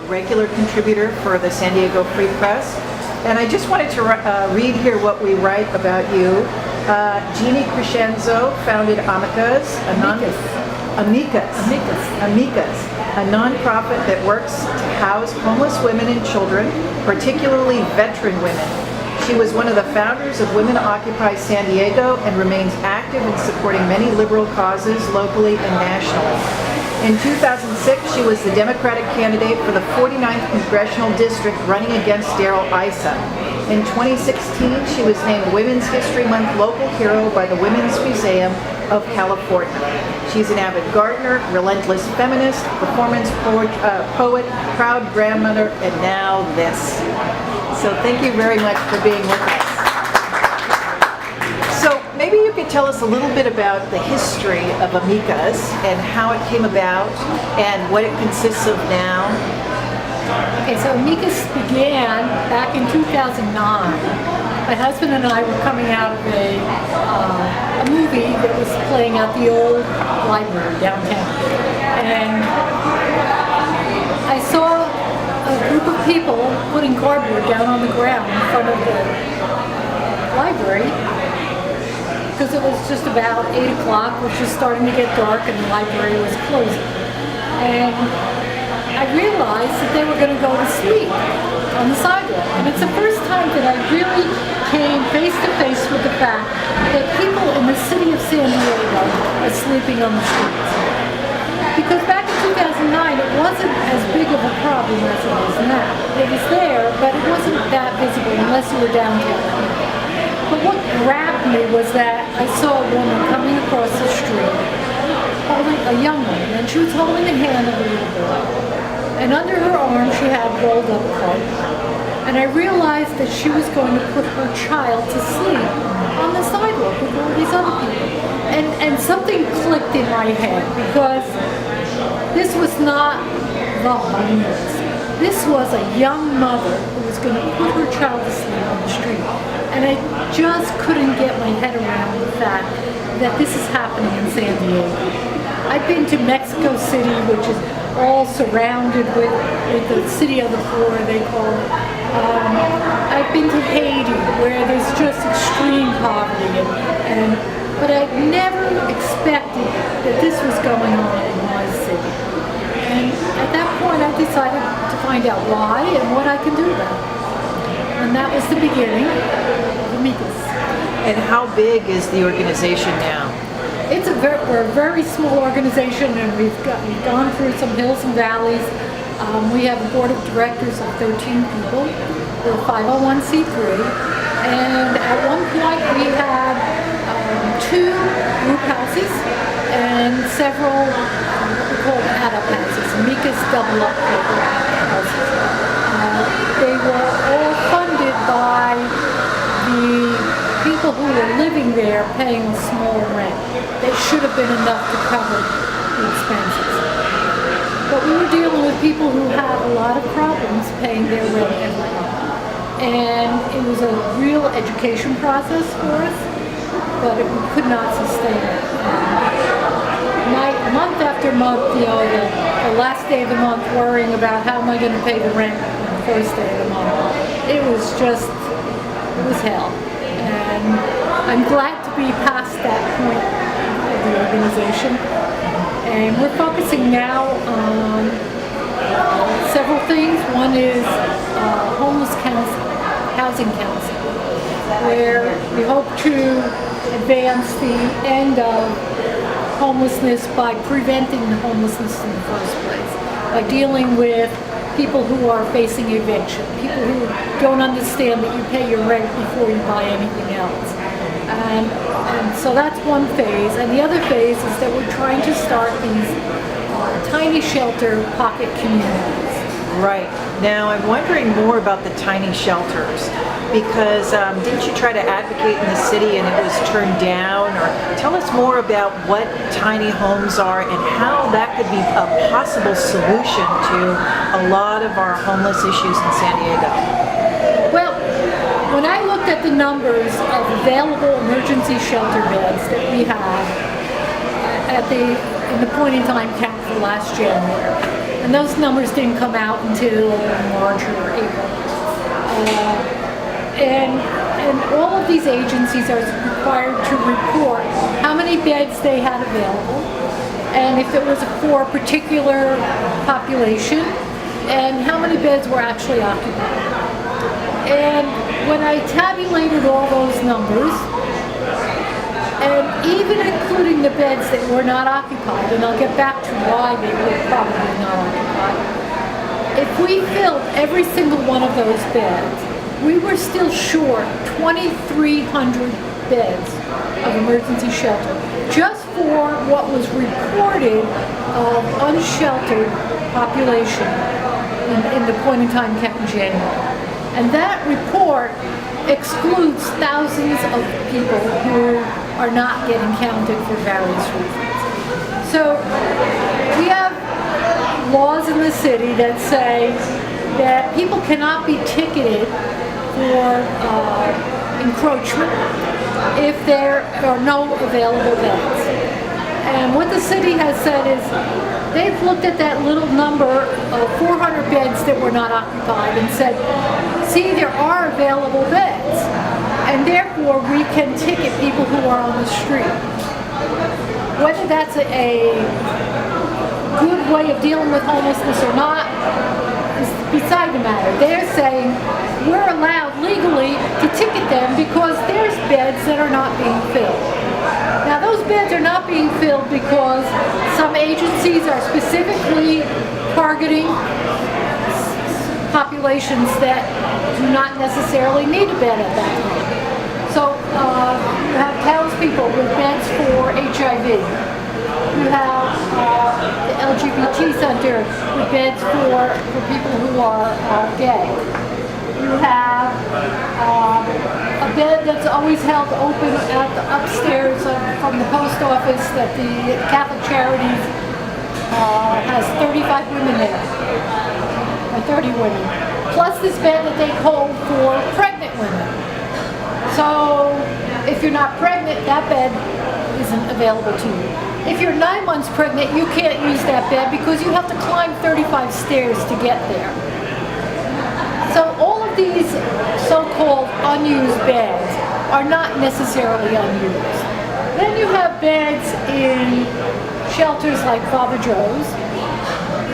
regular contributor for the San Diego Free Press. And I just wanted to read here what we write about you. Jeeni Criscenzo founded Amicus, a nonprofit that works to house homeless women and children, particularly veteran women. She was one of the founders of Women Occupy San Diego and remains active in supporting many liberal causes locally and nationally. In 2006, she was the Democratic candidate for the 49th Congressional District running against Darrell Issa. In 2016, she was named Women's History Month Local Hero by the Women's Museum of California. She's an avid gardener, relentless feminist, performance poet, proud grandmother, and now this. So thank you very much for being with us. So maybe you could tell us a little bit about the history of Amicus and how it came about and what it consists of now. Okay, so Amicus began back in 2009. My husband and I were coming out of a movie that was playing at the old library downtown. And I saw a group of people putting cardboard down on the ground in front of the library because it was just about 8 o'clock, which was starting to get dark and the library was closing. And I realized that they were going to go to sleep on the sidewalk. And it's the first time that I really came face to face with the fact that people in the city of San Diego are sleeping on the streets. Because back in 2009, it wasn't as big of a problem as it is now. It was there, but it wasn't that visible unless you were downtown. But what grabbed me was that I saw a woman coming across the street, holding a young woman, and she was holding the hand of a little boy. And under her arm, she had rolled up cardboard. And I realized that she was going to put her child to sleep on the sidewalk with all these other people. And something clicked in my head because this was not the homeless. This was a young mother who was going to put her child to sleep on the street. And I just couldn't get my head around the fact that this is happening in San Diego. I've been to Mexico City, which is all surrounded with the city of the poor, they call it. I've been to Haiti, where there's just extreme poverty, but I never expected that this was going on in my city. And at that point, I decided to find out why and what I can do about it. And that was the beginning of Amicus. And how big is the organization now? We're a very small organization, and we've gone through some hills and valleys. We have a board of directors of 13 people. We're 501c3, and at one point we had 2 group houses and several what we call add-up houses, Amicus double-up houses. They were all funded by the people who were living there paying a small rent. That should have been enough to cover the expenses. But we were dealing with people who had a lot of problems paying their rent every month. And it was a real education process for us, but we could not sustain it. Month after month, the last day of the month, worrying about how am I going to pay the rent on the first day of the month. It was hell. And I'm glad to be past that point of the organization. And we're focusing now on several things. One is homeless housing council, where we hope to advance the end of homelessness by preventing the homelessness in the first place, by dealing with people who are facing eviction, people who don't understand that you pay your rent before you buy anything else. And so that's one phase. And the other phase is that we're trying to start these tiny shelter pocket communities. Right. Now I'm wondering more about the tiny shelters because didn't you try to advocate in the city and it was turned down? Or tell us more about what tiny homes are and how that could be a possible solution to a lot of our homeless issues in San Diego. Well, when I looked at the numbers of available emergency shelter beds that we have in the point in time count for last January, And those numbers didn't come out until March or April. And all of these agencies are required to report how many beds they had available, and if it was for a particular population, and how many beds were actually occupied. And when I tabulated all those numbers, and even including the beds that were not occupied, and I'll get back to why they were probably not occupied, if we filled every single one of those beds, we were still short 2,300 beds of emergency shelter, just for what was reported of unsheltered population in the point in time count in January. And that report excludes thousands of people who are not getting counted for various reasons. So we have laws in the city that say that people cannot be ticketed for encroachment if there are no available beds. And what the city has said is they've looked at that little number of 400 beds that were not occupied and said, see, there are available beds, and therefore we can ticket people who are on the street. Whether that's a good way of dealing with homelessness or not is beside the matter. They're saying we're allowed legally to ticket them because there's beds that are not being filled. Now those beds are not being filled because some agencies are specifically targeting populations that do not necessarily need a bed at that time. So you have townspeople with beds for HIV. You have the LGBT center with beds for people who are gay. You have a bed that's always held open at the upstairs from the post office that the Catholic Charities has 35 women there, or 30 women. Plus this bed that they hold for pregnant women. So if you're not pregnant, that bed isn't available to you. If you're 9 months pregnant, you can't use that bed because you have to climb 35 stairs to get there. So all of these so-called unused beds are not necessarily unused. Then you have beds in shelters like Father Joe's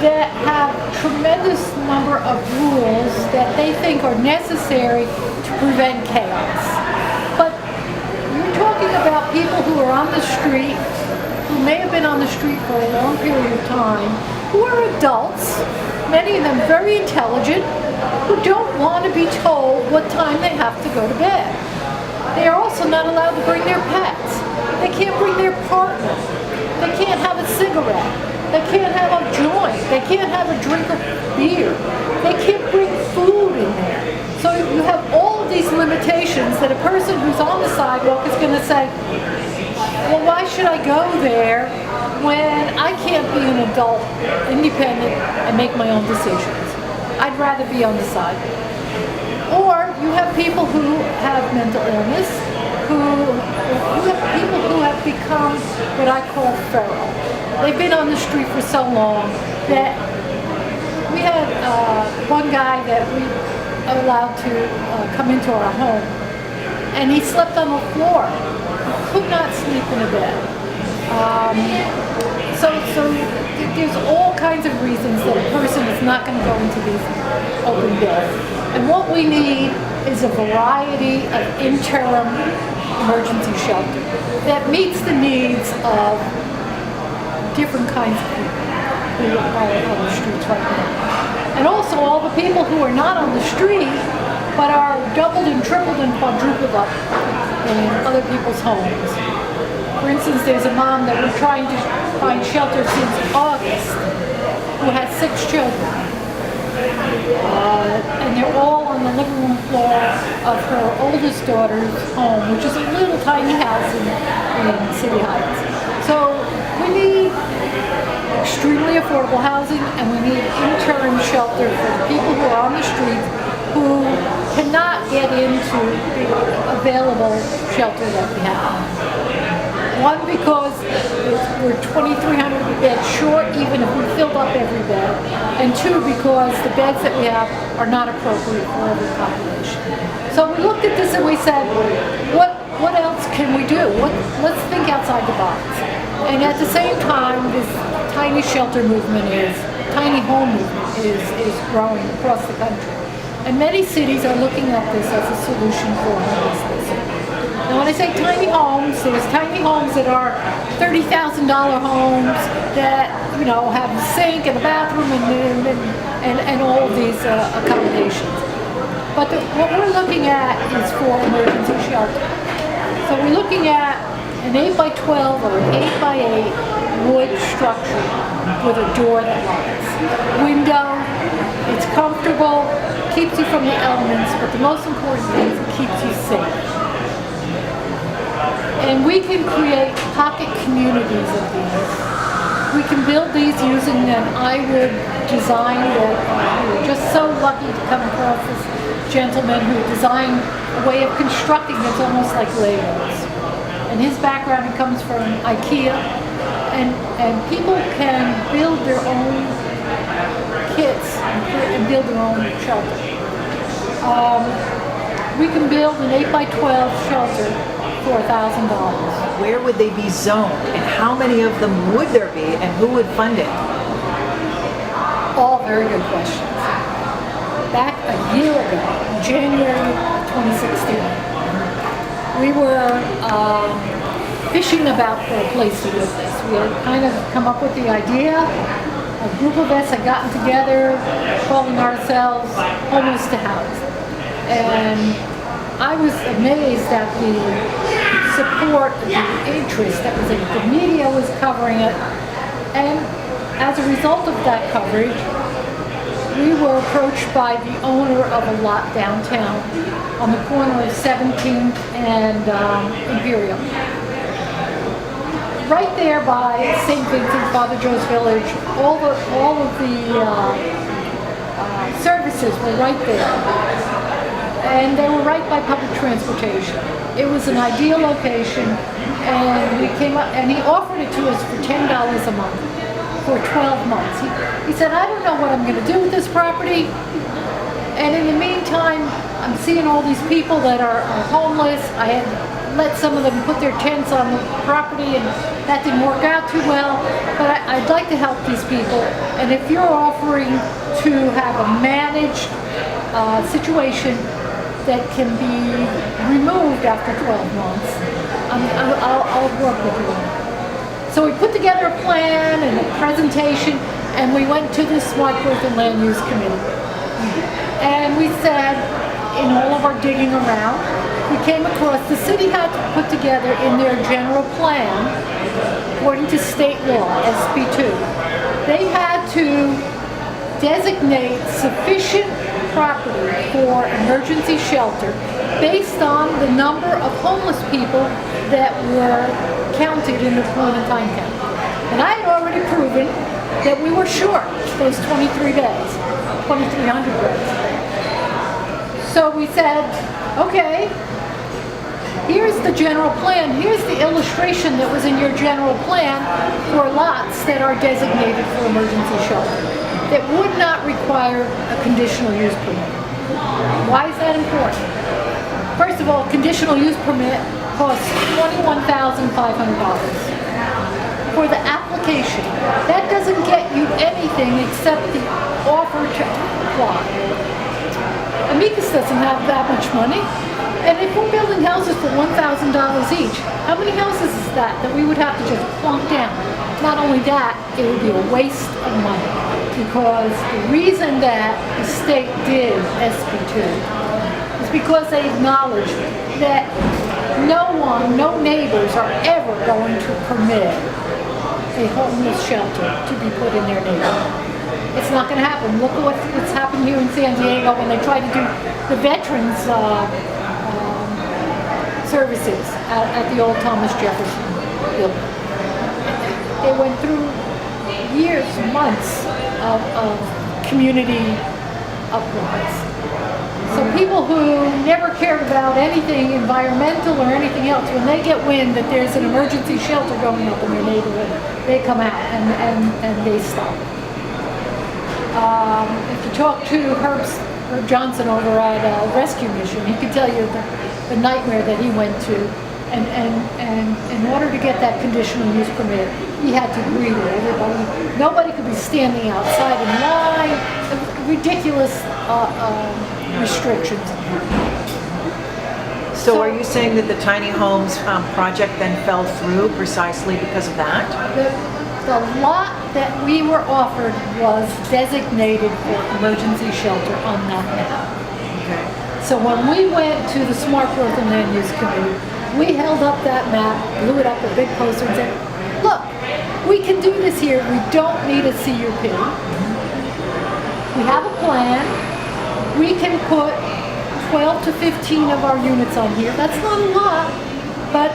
that have tremendous number of rules that they think are necessary to prevent chaos. But you're talking about people who are on the street, who may have been on the street for a long period of time, who are adults, many of them very intelligent, who don't want to be told what time they have to go to bed. They are also not allowed to bring their pets. They can't bring their partner. They can't have a cigarette. They can't have a joint. They can't have a drink of beer. They can't bring food in there. So you have all of these limitations that a person who's on the sidewalk is going to say, well, why should I go there when I can't be an adult, independent, and make my own decisions? I'd rather be on the sidewalk. Or you have people who have mental illness, you have people who have become what I call feral. They've been on the street for so long that we had one guy that we allowed to come into our home, and he slept on the floor. He could not sleep in a bed. So there's all kinds of reasons that a person is not going to go into these open beds. And what we need is a variety of interim emergency shelter that meets the needs of different kinds of people who are on the streets right now. And also all the people who are not on the street but are doubled and tripled and quadrupled up in other people's homes. For instance, there's a mom that we're trying to find shelter since August who has 6 children. And they're all on the living room floor of her oldest daughter's home, which is a little tiny house in City Heights. So we need extremely affordable housing, and we need interim shelter for the people who are on the streets who cannot get into the available shelter that we have. One, because we're 2,300 beds short, even if we filled up every bed, and 2, because the beds that we have are not appropriate for every population. So we looked at this and we said, what else can we do? Let's think outside the box. And at the same time, this tiny shelter movement tiny home movement is growing across the country. And many cities are looking at this as a solution for homelessness. Now when I say tiny homes, there's tiny homes that are $30,000 homes that, have a sink and a bathroom and all of these accommodations. But what we're looking at is for emergency shelter. So we're looking at an 8 by 12 or an 8 by 8 wood structure with a door that locks. Window, it's comfortable, keeps you from the elements, but the most important thing is it keeps you safe. And we can create pocket communities of these. We can build these using an iWood design that we were just so lucky to come across this gentleman who designed a way of constructing that's almost like Legos. And his background comes from IKEA, and people can build their own kits and build their own shelter. We can build an 8 by 12 shelter for $1,000. Where would they be zoned, and how many of them would there be, and who would fund it? All very good questions. Back a year ago, January 2016, we were fishing about for a place to do this. We had kind of come up with the idea. A group of us had gotten together, calling ourselves Homeless to House. And I was amazed at the support, the interest that was in it. The media was covering it. And as a result of that coverage, we were approached by the owner of a lot downtown on the corner of 17th and Imperial. Right there by St. Vincent, Father Joe's Village, all of the services were right there. And they were right by public transportation. It was an ideal location, and we came up, and he offered it to us for $10 a month for 12 months. He said, I don't know what I'm going to do with this property, and in the meantime, I'm seeing all these people that are homeless. I had let some of them put their tents on the property, and that didn't work out too well, but I'd like to help these people, and if you're offering to have a managed situation that can be removed after 12 months, I'll work with you. So we put together a plan and a presentation, and we went to the Smart Growth and Land Use Committee. And we said, in all of our digging around, we came across the city had to put together in their general plan, according to state law, SB2, they had to designate sufficient property for emergency shelter based on the number of homeless people that were counted in the quarantine count. And I had already proven that we were short those 23 beds, 2,300 beds. So we said, okay, here's the general plan, here's the illustration that was in your general plan for lots that are designated for emergency shelter that would not require a conditional use permit. Why is that important? First of all, conditional use permit costs $21,500 for the application. That doesn't get you anything except the offer to apply. Amicus doesn't have that much money, and if we're building houses for $1,000 each, how many houses is that we would have to just plunk down? Not only that, it would be a waste of money, because the reason that the state did SB2 is because they acknowledged that no neighbors are ever going to permit a homeless shelter to be put in their neighborhood. It's not going to happen. Look at what's happened here in San Diego when they tried to do the veterans services at the old Thomas Jefferson building. They went through years, months of community uprise. So people who never cared about anything environmental or anything else, when they get wind that there's an emergency shelter going up in their neighborhood, they come out and they stop. If you talk to Herb Johnson over at Rescue Mission, he could tell you the nightmare that he went to. And in order to get that conditional use permit, he had to greet everybody. Nobody could be standing outside in line. Ridiculous restrictions. So are you saying that the tiny homes project then fell through precisely because of that? The lot that we were offered was designated for emergency shelter on that map. Okay. So when we went to the Smart Growth and Land Use Committee, we held up that map, blew it up with a big poster and said, look, we can do this here. We don't need a CUP. We have a plan. We can put 12 to 15 of our units on here. That's not a lot, but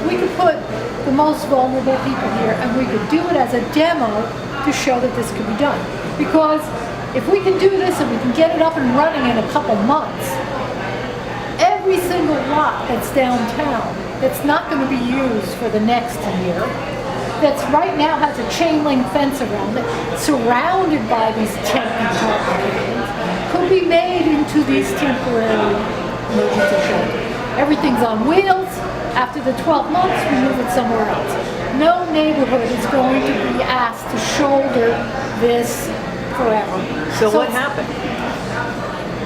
we could put the most vulnerable people here, and we could do it as a demo to show that this could be done. Because if we can do this and we can get it up and running in a couple months, every single lot that's downtown that's not going to be used for the next year, that's right now has a chain link fence around it, surrounded by these tent and tarp buildings, could be made into these temporary emergency shelters. Everything's on wheels. After the 12 months, we move it somewhere else. No neighborhood is going to be asked to shoulder this forever. So what happened?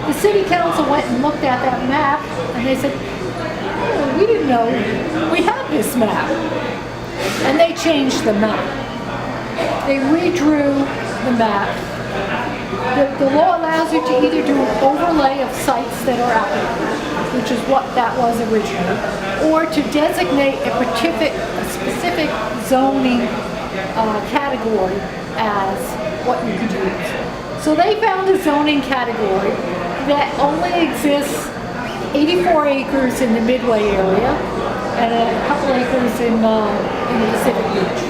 The city council went and looked at that map, and they said, oh, we didn't know we had this map. And they changed the map. They redrew the map. The law allows you to either do an overlay of sites that are applicable, which is what that was originally, or to designate a specific zoning category as what you could use. So they found a zoning category that only exists 84 acres in the Midway area and a couple acres in the Pacific Beach.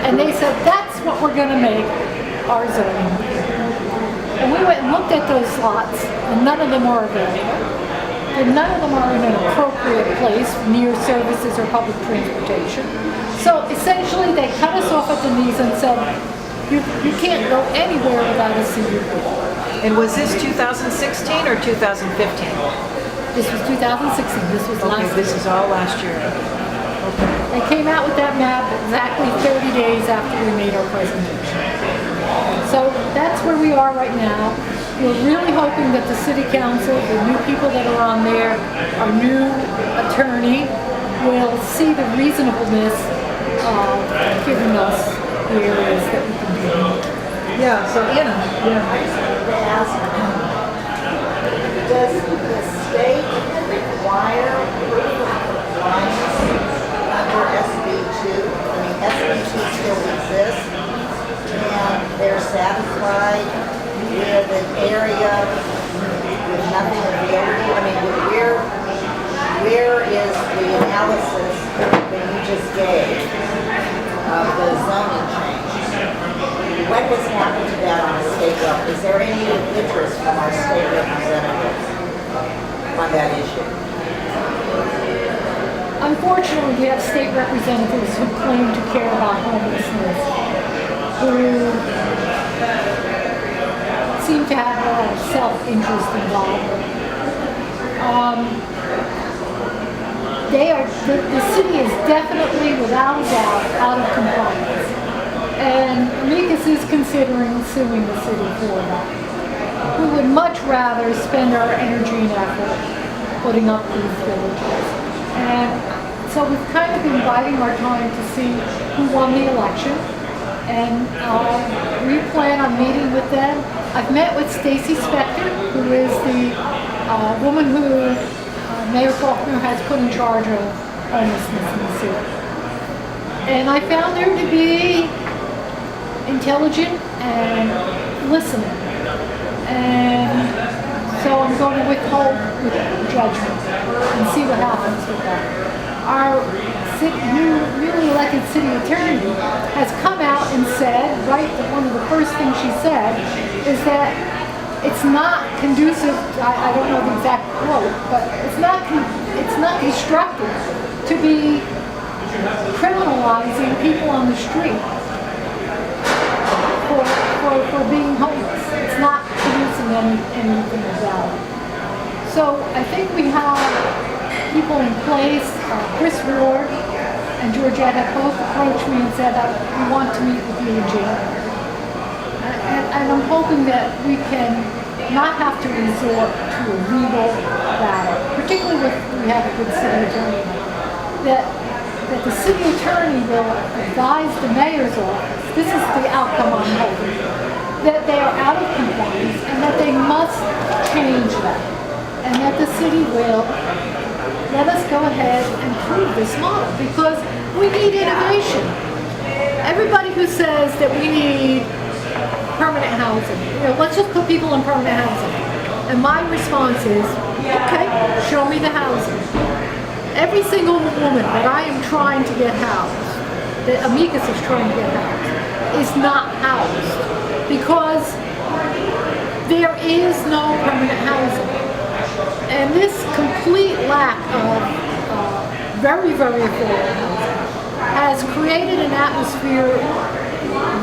And they said, that's what we're going to make our zoning. And we went and looked at those lots, and none of them are available. And none of them are in an appropriate place near services or public transportation. So essentially, they cut us off at the knees and said, you can't go anywhere without a CUP. And was this 2016 or 2015? This was 2016. This was last year. This is all last year. They came out with that map exactly 30 days after we made our presentation. So that's where we are right now. We're really hoping that the city council, the new people that are on there, our new attorney, will see the reasonableness of giving us the areas that we can do. Yeah, so Anna. Does the state require proof of compliance under SB2? I mean, SB2 still exists, and they're satisfied with an area with nothing available. I mean, where is the analysis that you just gave of the zoning change? What has happened to that on a state level? Is there any interest from our state representatives on that issue? Unfortunately, we have state representatives who claim to care about homelessness, who seem to have a lot of self-interest involved. The city is definitely, without a doubt, out of compliance. And Amicus is considering suing the city for that. We would much rather spend our energy and effort putting up these villages. And so we've kind of been biding our time to see who won the election. And we plan on meeting with them. I've met with Stacy Spector, who is the woman who Mayor Faulkner has put in charge of homelessness in the city. And I found her to be intelligent and listening. And so I'm going to withhold with judgment and see what happens with that. Our newly elected city attorney has come out and said, right, one of the first things she said is that it's not conducive, I don't know the exact quote, but it's not constructive to be criminalizing people on the street for anything about it. So I think we have people in place. Chris Ward and Georgette have both approached me and said, we want to meet with you in January. And I'm hoping that we can not have to resort to a legal battle, particularly if we have a good city attorney, that the city attorney will advise the mayor's office, this is the outcome I'm hoping, that they are out of compliance and that they must change that, and that the city will let us go ahead and prove this model, because we need innovation. Everybody who says that we need permanent housing, let's just put people in permanent housing. And my response is, okay, show me the housing. Every single woman that I am trying to get housed, that Amicus is trying to get housed, is not housed because there is no permanent housing. And this complete lack of very, very affordable housing has created an atmosphere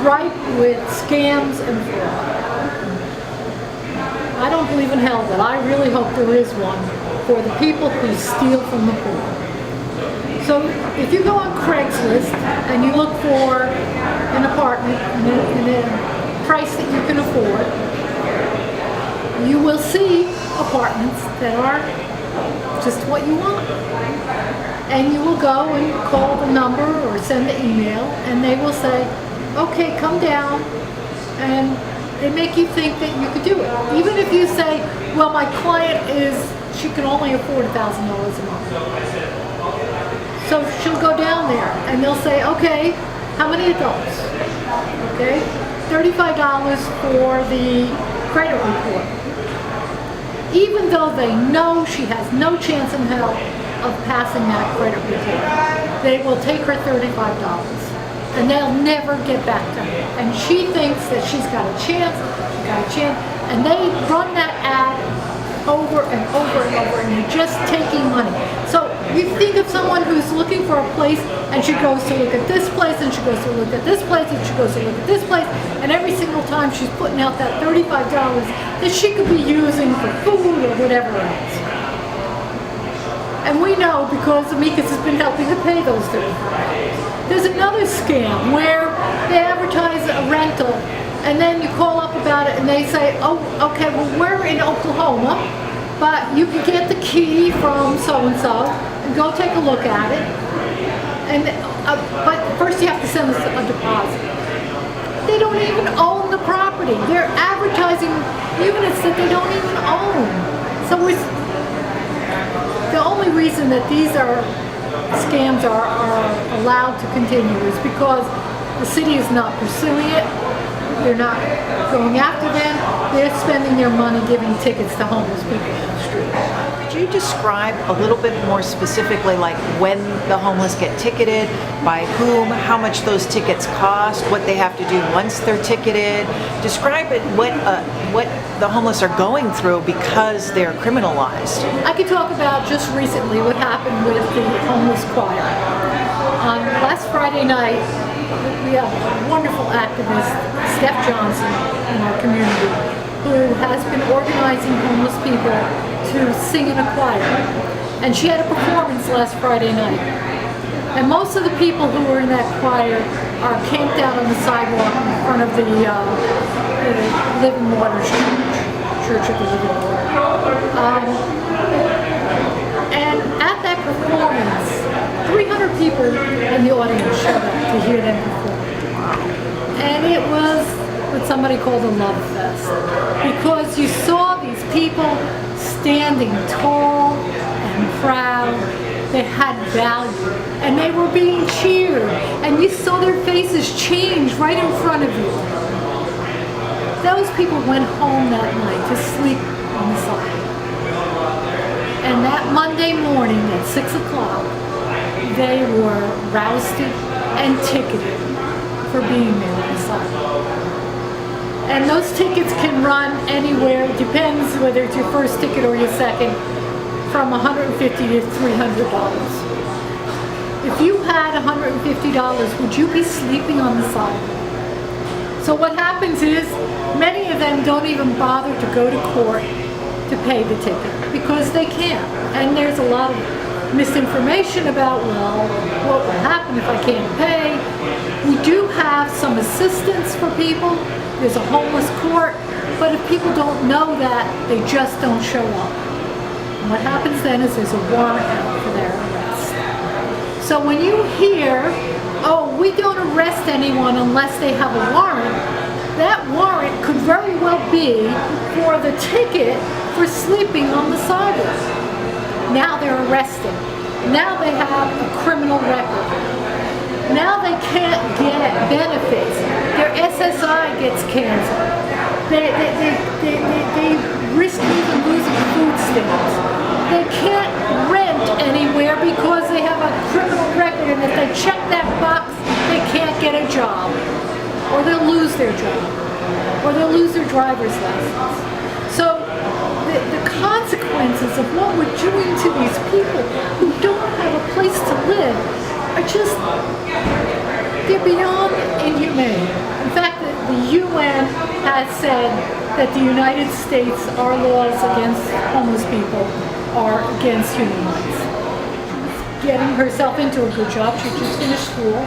ripe with scams and fraud. I don't believe in hell, but I really hope there is one for the people who steal from the poor. So if you go on Craigslist and you look for an apartment in a price that you can afford, you will see apartments that are just what you want. And you will go and call the number or send the email, and they will say, okay, come down, and they make you think that you could do it. Even if you say, well, my client she can only afford $1,000 a month. So she'll go down there, and they'll say, okay, how many adults? Okay, $35 for the credit report. Even though they know she has no chance in hell of passing that credit report, they will take her $35. And they'll never get back to her. And she thinks that she's got a chance, and they run that ad over and over and over, and you're just taking money. So you think of someone who's looking for a place, and she goes to look at this place, and she goes to look at this place, and she goes to look at this place, and every single time she's putting out that $35 that she could be using for food or whatever else. And we know, because Amicus has been helping to pay those $35. There's another scam where they advertise a rental, and then you call up about it and they say, oh, okay, well, we're in Oklahoma, but you can get the key from so-and-so and go take a look at it. And but first you have to send us a deposit. They don't even own the property. They're advertising units that they don't even own. So the only reason that these scams are allowed to continue is because the city is not pursuing it. They're not going after them. They're spending their money giving tickets to homeless people in the street. Could you describe a little bit more specifically, like when the homeless get ticketed, by whom, how much those tickets cost, what they have to do once they're ticketed? Describe it, what the homeless are going through because they're criminalized. I could talk about just recently what happened with the homeless choir. On last Friday night, we have a wonderful activist, Steph Johnson, in our community, who has been organizing homeless people to sing in a choir. And she had a performance last Friday night. And most of the people who were in that choir are camped out on the sidewalk in front of the Living Waters Church of the Living Water. And at that performance, 300 people in the audience showed up to hear them perform. And it was what somebody called a love fest, because you saw these people standing tall and proud. They had value, and they were being cheered, and you saw their faces change right in front of you. Those people went home that night to sleep on the sidewalk. And that Monday morning at 6 o'clock, they were rousted and ticketed for being there on the sidewalk. And those tickets can run anywhere, it depends whether it's your first ticket or your second, from $150 to $300. If you had $150, would you be sleeping on the sidewalk? So what happens is many of them don't even bother to go to court to pay the ticket because they can't. And there's a lot of misinformation about, well, what will happen if I can't pay? We do have some assistance for people. There's a homeless court, but if people don't know that, they just don't show up. And what happens then is there's a warrant out for their arrest. So when you hear, oh, we don't arrest anyone unless they have a warrant, that warrant could very well be for the ticket for sleeping on the sidewalk. Now they're arrested. Now they have a criminal record. Now they can't get benefits. Their SSI gets canceled. They risk even losing food stamps. They can't rent anywhere because they have a criminal record, and if they check that box, they can't get a job. Or they'll lose their job. Or they'll lose their driver's license. So the consequences of what we're doing to these people who don't have a place to live are just, they're beyond inhumane. In fact, the UN has said that the United States, our laws against homeless people are against human rights. Getting herself into a good job, she just finished school,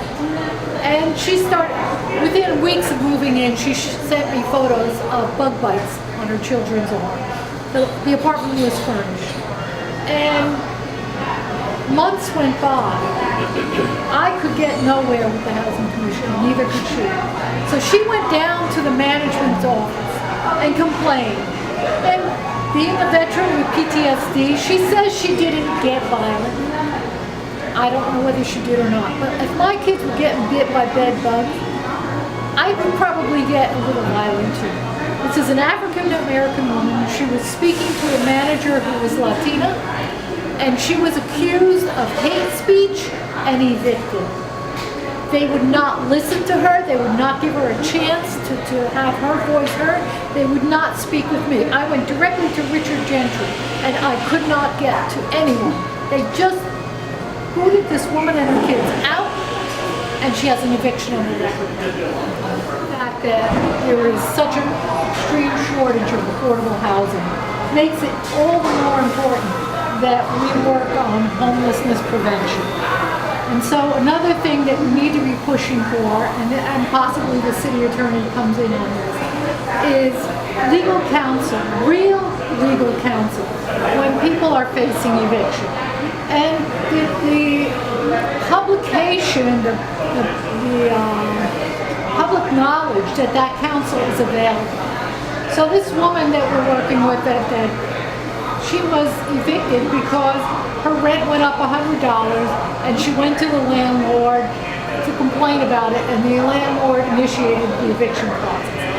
and she started, within weeks of moving in, she sent me photos of bug bites on her children's arm. The apartment was furnished. And months went by. I could get nowhere with the Housing Commission, neither could she. So she went down to the management's office and complained. And being a veteran with PTSD, she says she didn't get violent. I don't know whether she did or not, but if my kids were getting bit by bed bugs, I would probably get a little violent too. This is an African-American woman. She was speaking to a manager who was Latina, and she was accused of hate speech and evicted. They would not listen to her. They would not give her a chance to have her voice heard. They would not speak with me. I went directly to Richard Gentry, and I could not get to anyone. They just booted this woman and her kids out, and she has an eviction on her record. The fact that there is such an extreme shortage of affordable housing makes it all the more important that we work on homelessness prevention. And so another thing that we need to be pushing for, and possibly the city attorney comes in on this, is legal counsel, real legal counsel, when people are facing eviction. And the publication, the public knowledge that that counsel is available. So this woman that we're working with, that she was evicted because her rent went up $100, and she went to the landlord to complain about it, and the landlord initiated the eviction process.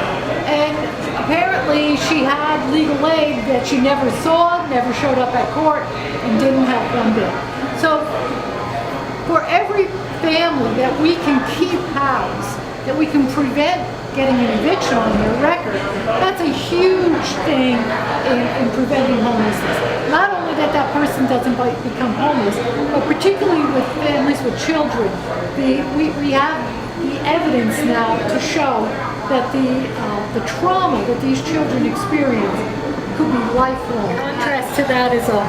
And apparently she had legal aid that she never saw, never showed up at court, and didn't help one bit. So for every family that we can keep housed, that we can prevent getting an eviction on their record, that's a huge thing in preventing homelessness. Not only that that person doesn't become homeless, but particularly with families with children, we have the evidence now to show that the trauma that these children experience could be lifelong. In contrast to that is a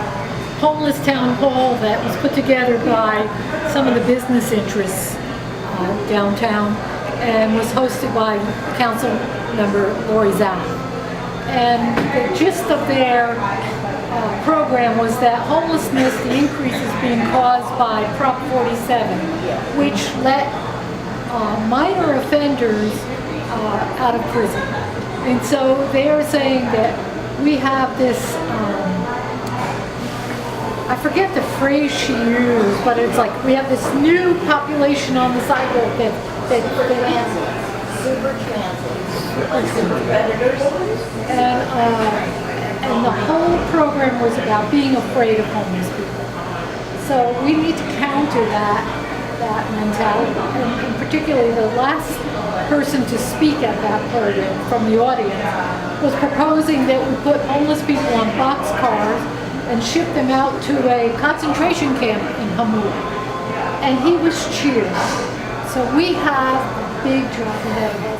homeless town hall that was put together by some of the business interests downtown, and was hosted by council member Lori Zapp. And the gist of their program was that homelessness, the increase is being caused by Prop 47, which let minor offenders out of prison. And so they are saying that we have this, I forget the phrase she used, but it's like we have this new population on the sidewalk that Super transit. And the whole program was about being afraid of homeless people. So we need to counter that mentality, and particularly the last person to speak at that podium from the audience was proposing that we put homeless people on boxcars and ship them out to a concentration camp in Hamur. And he was cheered. So we have a big job ahead of us.